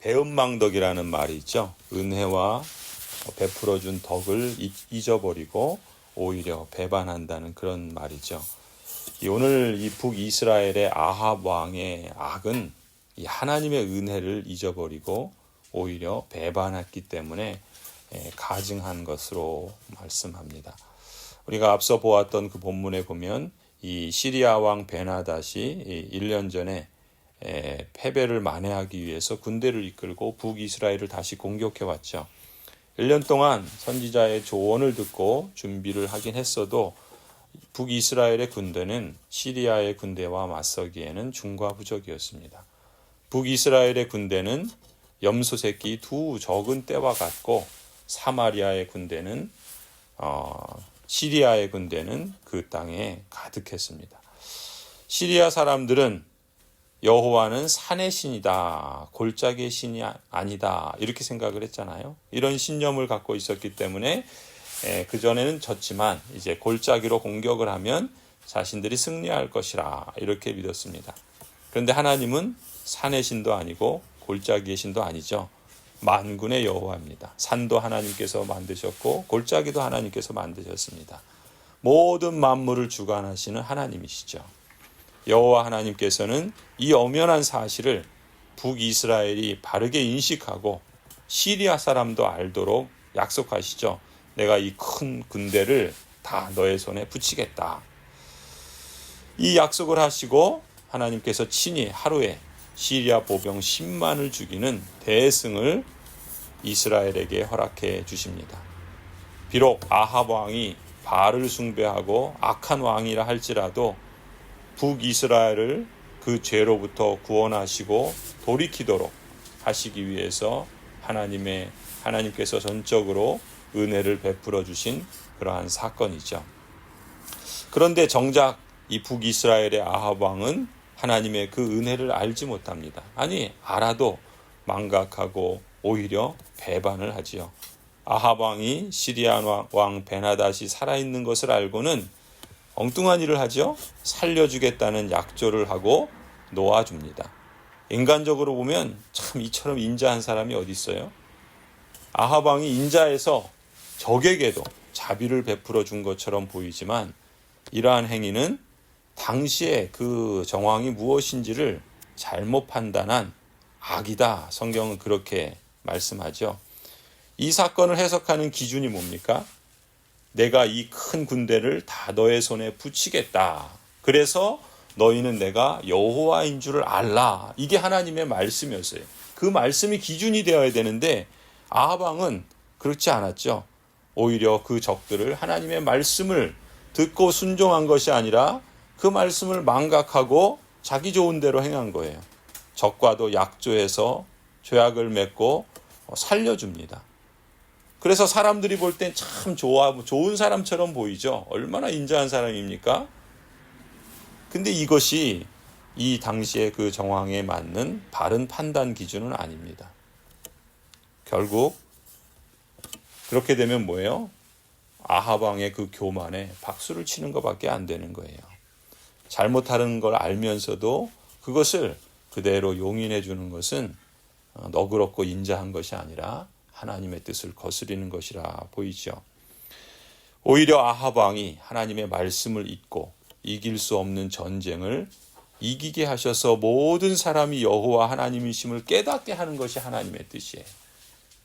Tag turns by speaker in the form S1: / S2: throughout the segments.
S1: 배은망덕이라는 말이 있죠. 은혜와 베풀어준 덕을 잊어버리고 오히려 배반한다는 그런 말이죠. 오늘 이 북이스라엘의 아합 왕의 악은 이 하나님의 은혜를 잊어버리고 오히려 배반했기 때문에 가증한 것으로 말씀합니다. 우리가 앞서 보았던 그 본문에 보면 이 시리아 왕 베나닷이 1년 전에 패배를 만회하기 위해서 군대를 이끌고 북이스라엘을 다시 공격해 왔죠. 1년 동안 선지자의 조언을 듣고 준비를 하긴 했어도 북이스라엘의 군대는 시리아의 군대와 맞서기에는 중과부족이었습니다. 북이스라엘의 군대는 염소 새끼 두 적은 떼와 같고 사마리아의 군대는 시리아의 군대는 그 땅에 가득했습니다. 시리아 사람들은 여호와는 산의 신이다, 골짜기의 신이 아니다 이렇게 생각을 했잖아요. 이런 신념을 갖고 있었기 때문에 그전에는 졌지만 이제 골짜기로 공격을 하면 자신들이 승리할 것이라 이렇게 믿었습니다. 그런데 하나님은 산의 신도 아니고 골짜기의 신도 아니죠. 만군의 여호와입니다. 산도 하나님께서 만드셨고 골짜기도 하나님께서 만드셨습니다. 모든 만물을 주관하시는 하나님이시죠. 여호와 하나님께서는 이 엄연한 사실을 북이스라엘이 바르게 인식하고 시리아 사람도 알도록 약속하시죠. 내가 이 큰 군대를 다 너의 손에 붙이겠다. 이 약속을 하시고 하나님께서 친히 하루에 시리아 보병 10만을 죽이는 대승을 이스라엘에게 허락해 주십니다. 비록 아합 왕이 바알을 숭배하고 악한 왕이라 할지라도 북이스라엘을 그 죄로부터 구원하시고 돌이키도록 하시기 위해서 하나님께서 전적으로 은혜를 베풀어 주신 그러한 사건이죠. 그런데 정작 이 북이스라엘의 아합 왕은 하나님의 그 은혜를 알지 못합니다. 아니, 알아도 망각하고 오히려 배반을 하지요. 아합 왕이 시리아 왕 베나닷이 살아있는 것을 알고는 엉뚱한 일을 하죠. 살려주겠다는 약조를 하고 놓아줍니다. 인간적으로 보면 참 이처럼 인자한 사람이 어디 있어요? 아합 왕이 인자해서 적에게도 자비를 베풀어 준 것처럼 보이지만 이러한 행위는 당시에 그 정황이 무엇인지를 잘못 판단한 악이다. 성경은 그렇게 말씀하죠. 이 사건을 해석하는 기준이 뭡니까? 내가 이 큰 군대를 다 너의 손에 붙이겠다. 그래서 너희는 내가 여호와인 줄을 알라. 이게 하나님의 말씀이었어요. 그 말씀이 기준이 되어야 되는데 아합 왕은 그렇지 않았죠. 오히려 그 적들을 하나님의 말씀을 듣고 순종한 것이 아니라 그 말씀을 망각하고 자기 좋은 대로 행한 거예요. 적과도 약조해서 죄악을 맺고 살려줍니다. 그래서 사람들이 볼 땐 참 좋은 사람처럼 보이죠. 얼마나 인자한 사람입니까? 근데 이것이 이 당시의 그 정황에 맞는 바른 판단 기준은 아닙니다. 결국 그렇게 되면 뭐예요? 아합 왕의 그 교만에 박수를 치는 것밖에 안 되는 거예요. 잘못하는 걸 알면서도 그것을 그대로 용인해 주는 것은 너그럽고 인자한 것이 아니라 하나님의 뜻을 거스리는 것이라 보이죠. 오히려 아합 왕이 하나님의 말씀을 잊고 이길 수 없는 전쟁을 이기게 하셔서 모든 사람이 여호와 하나님이심을 깨닫게 하는 것이 하나님의 뜻이에요.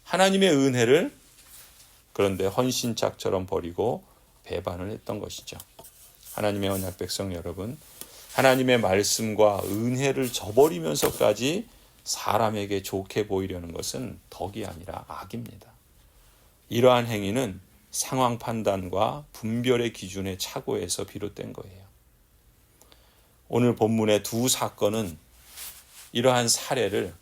S1: 하나님의 은혜를 그런데 헌신짝처럼 버리고 배반을 했던 것이죠. 하나님의 언약 백성 여러분, 하나님의 말씀과 은혜를 저버리면서까지 사람에게 좋게 보이려는 것은 덕이 아니라 악입니다. 이러한 행위는 상황 판단과 분별의 기준의 착오에서 비롯된 거예요. 오늘 본문의 두 사건은 이러한 사례를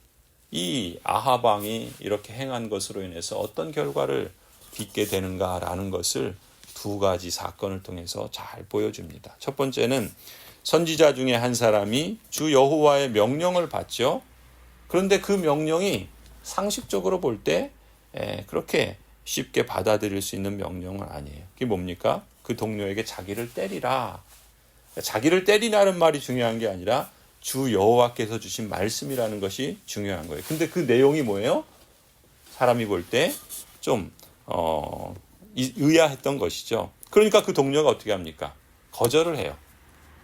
S1: 이 아합 왕이 이렇게 행한 것으로 인해서 어떤 결과를 빚게 되는가라는 것을 두 가지 사건을 통해서 잘 보여줍니다. 첫 번째는 선지자 중에 한 사람이 주 여호와의 명령을 받죠. 그런데 그 명령이 상식적으로 볼 때 그렇게 쉽게 받아들일 수 있는 명령은 아니에요. 그게 뭡니까? 그 동료에게 자기를 때리라. 자기를 때리라는 말이 중요한 게 아니라 주 여호와께서 주신 말씀이라는 것이 중요한 거예요. 근데 그 내용이 뭐예요? 사람이 볼 때 좀 의아했던 것이죠. 그러니까 그 동료가 어떻게 합니까? 거절을 해요.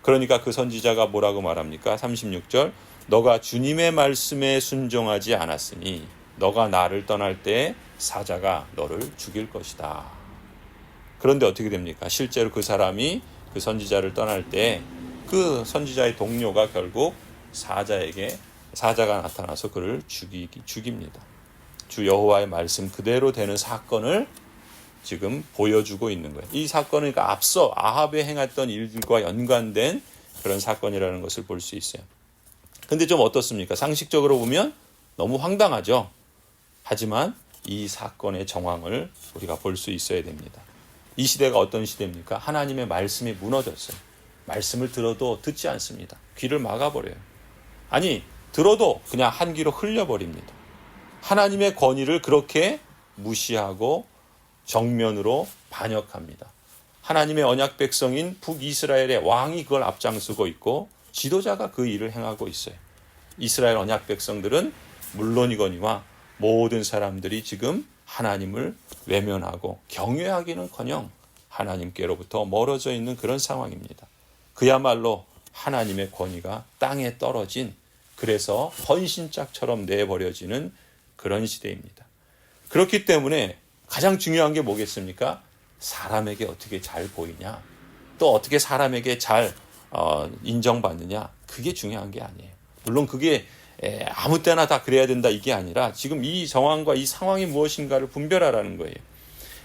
S1: 그러니까 그 선지자가 뭐라고 말합니까? 36절, 너가 주님의 말씀에 순종하지 않았으니 너가 나를 떠날 때 사자가 너를 죽일 것이다. 그런데 어떻게 됩니까? 실제로 그 사람이 그 선지자를 떠날 때 그 선지자의 동료가 결국 사자가 나타나서 그를 죽입니다. 주 여호와의 말씀 그대로 되는 사건을 지금 보여주고 있는 거예요. 이 사건은 그러니까 앞서 아합에 행했던 일들과 연관된 그런 사건이라는 것을 볼 수 있어요. 근데 좀 어떻습니까? 상식적으로 보면 너무 황당하죠. 하지만 이 사건의 정황을 우리가 볼 수 있어야 됩니다. 이 시대가 어떤 시대입니까? 하나님의 말씀이 무너졌어요. 말씀을 들어도 듣지 않습니다. 귀를 막아버려요. 아니, 들어도 그냥 한 귀로 흘려버립니다. 하나님의 권위를 그렇게 무시하고 정면으로 반역합니다. 하나님의 언약 백성인 북이스라엘의 왕이 그걸 앞장서고 있고 지도자가 그 일을 행하고 있어요. 이스라엘 언약 백성들은 물론이거니와 모든 사람들이 지금 하나님을 외면하고 경외하기는커녕 하나님께로부터 멀어져 있는 그런 상황입니다. 그야말로 하나님의 권위가 땅에 떨어진, 그래서 헌신짝처럼 내버려지는 그런 시대입니다. 그렇기 때문에 가장 중요한 게 뭐겠습니까? 사람에게 어떻게 잘 보이냐, 또 어떻게 사람에게 잘 인정받느냐, 그게 중요한 게 아니에요. 물론 그게 아무 때나 다 그래야 된다 이게 아니라 지금 이 정황과 이 상황이 무엇인가를 분별하라는 거예요.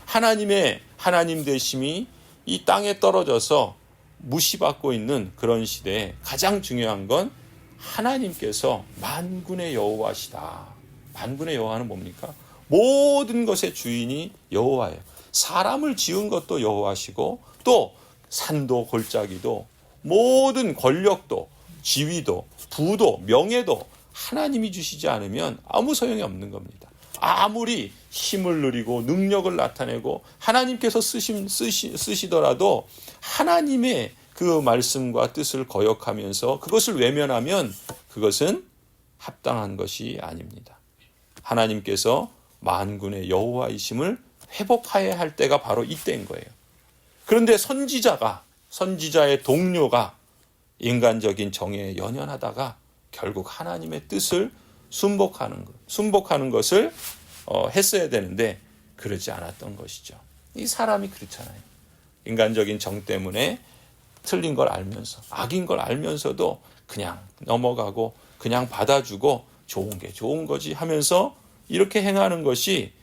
S1: 하나님 되심이 이 땅에 떨어져서 무시받고 있는 그런 시대에 가장 중요한 건 하나님께서 만군의 여호와시다. 만군의 여호와는 뭡니까? 모든 것의 주인이 여호와예요. 사람을 지은 것도 여호와시고 또 산도 골짜기도 모든 권력도 지위도 부도 명예도 하나님이 주시지 않으면 아무 소용이 없는 겁니다. 아무리 힘을 누리고 능력을 나타내고 하나님께서 쓰시더라도 하나님의 그 말씀과 뜻을 거역하면서 그것을 외면하면 그것은 합당한 것이 아닙니다. 하나님께서 만군의 여호와이심을 회복해야 할 때가 바로 이때인 거예요. 그런데 선지자의 동료가 인간적인 정의에 연연하다가 결국 하나님의 뜻을 순복하는 것을 했어야 되는데 그러지 않았던 것이죠. 이 사람이 그렇잖아요. 인간적인 정 때문에 틀린 걸 알면서 악인 걸 알면서도 그냥 넘어가고 그냥 받아주고 좋은 게 좋은 거지 하면서 이렇게 행하는 것이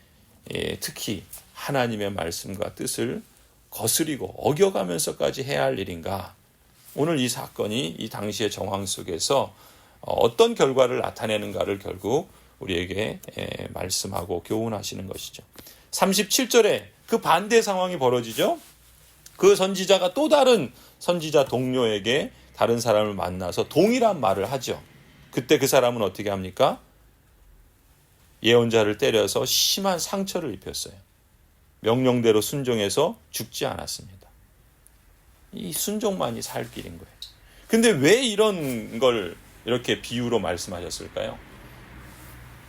S1: 특히 하나님의 말씀과 뜻을 거스리고 어겨가면서까지 해야 할 일인가. 오늘 이 사건이 이 당시의 정황 속에서 어떤 결과를 나타내는가를 결국 우리에게 말씀하고 교훈하시는 것이죠. 37절에 그 반대 상황이 벌어지죠. 그 선지자가 또 다른 선지자 동료에게 다른 사람을 만나서 동일한 말을 하죠. 그때 그 사람은 어떻게 합니까? 예언자를 때려서 심한 상처를 입혔어요. 명령대로 순종해서 죽지 않았습니다. 이 순종만이 살 길인 거예요. 근데 왜 이런 걸 이렇게 비유로 말씀하셨을까요?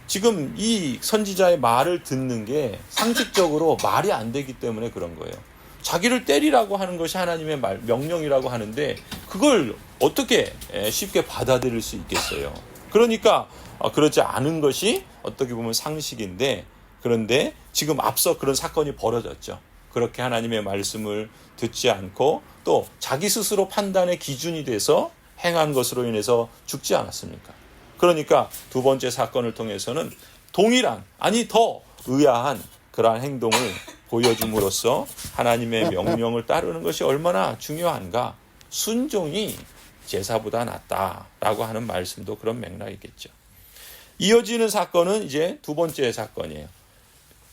S1: 지금 이 선지자의 말을 듣는 게 상식적으로 말이 안 되기 때문에 그런 거예요. 자기를 때리라고 하는 것이 하나님의 명령이라고 하는데 그걸 어떻게 쉽게 받아들일 수 있겠어요? 그러니까 그렇지 않은 것이 어떻게 보면 상식인데, 그런데 지금 앞서 그런 사건이 벌어졌죠. 그렇게 하나님의 말씀을 듣지 않고 또 자기 스스로 판단의 기준이 돼서 행한 것으로 인해서 죽지 않았습니까? 그러니까 두 번째 사건을 통해서는 동일한, 아니 더 의아한 그러한 행동을 보여줌으로써 하나님의 명령을 따르는 것이 얼마나 중요한가, 순종이 제사보다 낫다라고 하는 말씀도 그런 맥락이겠죠. 이어지는 사건은 이제 두 번째 사건이에요.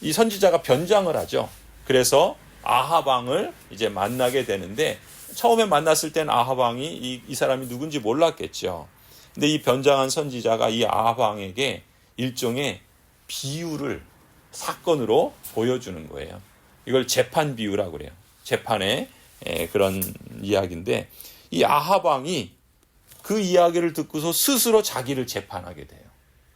S1: 이 선지자가 변장을 하죠. 그래서 아합 왕을 이제 만나게 되는데 처음에 만났을 땐 아합 왕이 이 사람이 누군지 몰랐겠죠. 근데 이 변장한 선지자가 이 아합 왕에게 일종의 비유를 사건으로 보여주는 거예요. 이걸 재판 비유라고 그래요. 재판의 그런 이야기인데 이 아합 왕이 그 이야기를 듣고서 스스로 자기를 재판하게 돼요.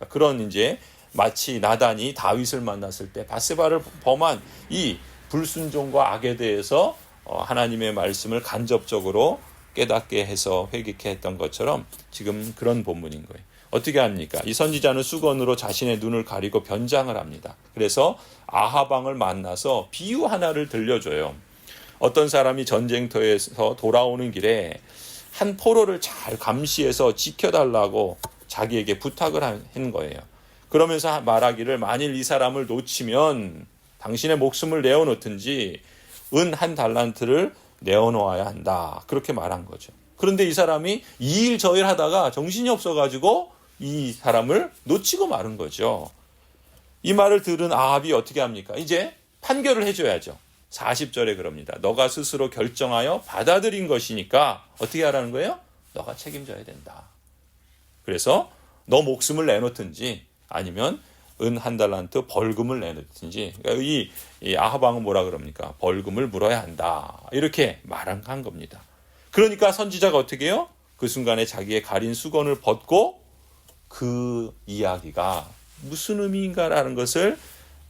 S1: 그런 이제 마치 나단이 다윗을 만났을 때 밧세바를 범한 이 불순종과 악에 대해서 하나님의 말씀을 간접적으로 깨닫게 해서 회개케 했던 것처럼 지금 그런 본문인 거예요. 어떻게 합니까? 이 선지자는 수건으로 자신의 눈을 가리고 변장을 합니다. 그래서 아합 왕을 만나서 비유 하나를 들려줘요. 어떤 사람이 전쟁터에서 돌아오는 길에 한 포로를 잘 감시해서 지켜달라고 자기에게 부탁을 한 거예요. 그러면서 말하기를 만일 이 사람을 놓치면 당신의 목숨을 내어놓든지 은 1달란트를 내어놓아야 한다. 그렇게 말한 거죠. 그런데 이 사람이 이 일 저 일 하다가 정신이 없어가지고 이 사람을 놓치고 마른 거죠. 이 말을 들은 아합이 어떻게 합니까? 이제 판결을 해줘야죠. 40절에 그럽니다. 너가 스스로 결정하여 받아들인 것이니까 어떻게 하라는 거예요? 너가 책임져야 된다. 그래서 너 목숨을 내놓든지 아니면 은 1달란트 벌금을 내놓든지, 이 아합 왕은 뭐라 그럽니까? 벌금을 물어야 한다. 이렇게 말한 겁니다. 그러니까 선지자가 어떻게 해요? 그 순간에 자기의 가린 수건을 벗고 그 이야기가 무슨 의미인가라는 것을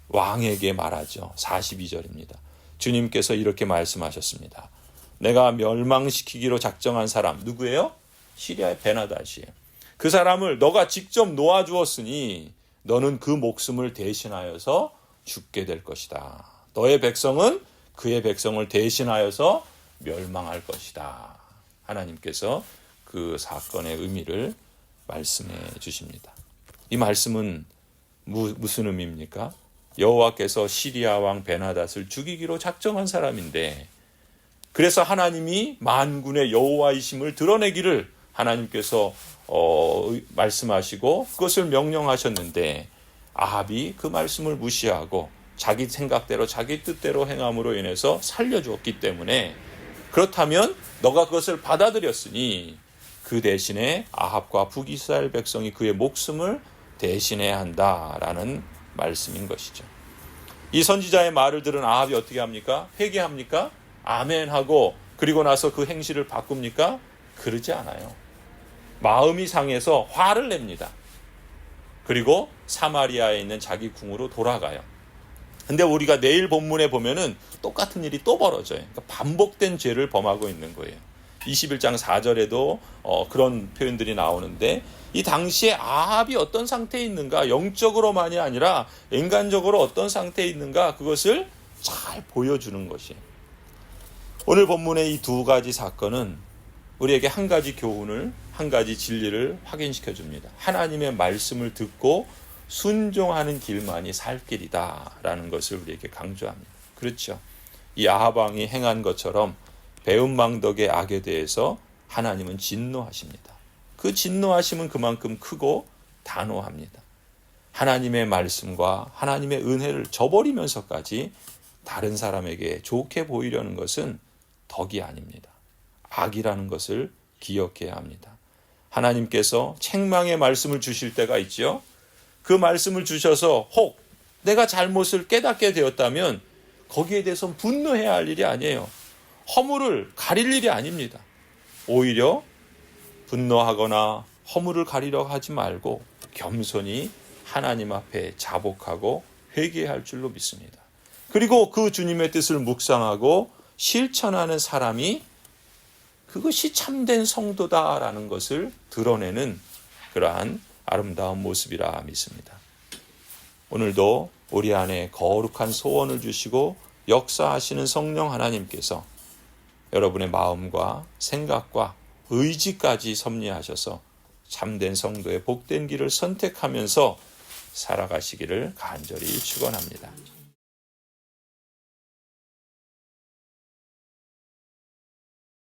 S1: 왕에게 말하죠. 42절입니다. 주님께서 이렇게 말씀하셨습니다. 내가 멸망시키기로 작정한 사람 누구예요? 시리아의 베나닷이에요. 그 사람을 너가 직접 놓아주었으니 너는 그 목숨을 대신하여서 죽게 될 것이다. 너의 백성은 그의 백성을 대신하여서 멸망할 것이다. 하나님께서 그 사건의 의미를 말씀해 주십니다. 이 말씀은 무슨 의미입니까? 여호와께서 시리아 왕 베나닷을 죽이기로 작정한 사람인데, 그래서 하나님이 만군의 여호와이심을 드러내기를 하나님께서 말씀하시고 그것을 명령하셨는데, 아합이 그 말씀을 무시하고 자기 생각대로 자기 뜻대로 행함으로 인해서 살려주었기 때문에, 그렇다면 너가 그것을 받아들였으니 그 대신에 아합과 북이스라엘 백성이 그의 목숨을 대신해야 한다라는 말씀인 것이죠. 이 선지자의 말을 들은 아합이 어떻게 합니까? 회개합니까? 아멘하고 그리고 나서 그 행실을 바꿉니까? 그러지 않아요. 마음이 상해서 화를 냅니다. 그리고 사마리아에 있는 자기 궁으로 돌아가요. 근데 우리가 내일 본문에 보면은 똑같은 일이 또 벌어져요. 그러니까 반복된 죄를 범하고 있는 거예요. 21장 4절에도 그런 표현들이 나오는데, 이 당시에 아합이 어떤 상태에 있는가, 영적으로만이 아니라 인간적으로 어떤 상태에 있는가, 그것을 잘 보여주는 것이에요. 오늘 본문의 이 두 가지 사건은 우리에게 한 가지 교훈을, 한 가지 진리를 확인시켜 줍니다. 하나님의 말씀을 듣고 순종하는 길만이 살 길이다라는 것을 우리에게 강조합니다. 그렇죠. 이 아합 왕이 행한 것처럼 배은망덕의 악에 대해서 하나님은 진노하십니다. 그 진노하심은 그만큼 크고 단호합니다. 하나님의 말씀과 하나님의 은혜를 저버리면서까지 다른 사람에게 좋게 보이려는 것은 덕이 아닙니다. 악이라는 것을 기억해야 합니다. 하나님께서 책망의 말씀을 주실 때가 있죠. 그 말씀을 주셔서 혹 내가 잘못을 깨닫게 되었다면 거기에 대해서 분노해야 할 일이 아니에요. 허물을 가릴 일이 아닙니다. 오히려 분노하거나 허물을 가리려고 하지 말고 겸손히 하나님 앞에 자복하고 회개할 줄로 믿습니다. 그리고 그 주님의 뜻을 묵상하고 실천하는 사람이 그것이 참된 성도다라는 것을 드러내는 그러한 아름다운 모습이라 믿습니다. 오늘도 우리 안에 거룩한 소원을 주시고 역사하시는 성령 하나님께서 여러분의 마음과 생각과 의지까지 섭리하셔서 참된 성도의 복된 길을 선택하면서 살아가시기를 간절히 축원합니다.